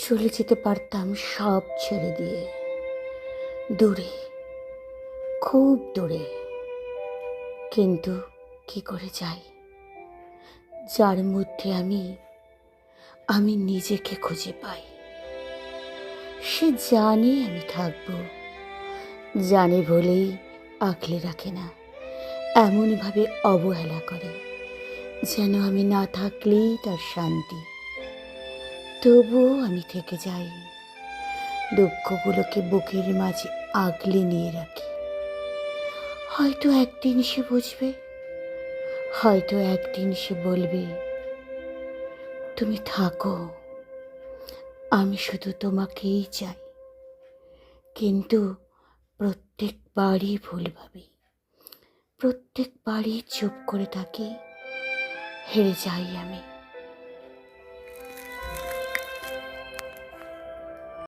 চলে যেতে পারতাম সব ছেড়ে দিয়ে, দূরে, খুব দূরে। কিন্তু কি করে যাই, যার মধ্যে আমি নিজেকে খুঁজে পাই। সে জানে আমি থাকবো, জানে বলেই আগলে রাখে না, এমনভাবে অবহেলা করে যেন আমি না থাকলেই তার শান্তি। তবুও আমি থেকে যাই, দুঃখগুলোকে বুকের মাঝে আগলে নিয়ে রাখি। হয়তো একদিন সে বুঝবে, হয়তো একদিন সে বলবে, তুমি থাকো, আমি শুধু তোমাকেই চাই। কিন্তু প্রত্যেকবারই ভুল ভাবি, প্রত্যেকবারই চুপ করে থাকি, হেরে যাই আমি।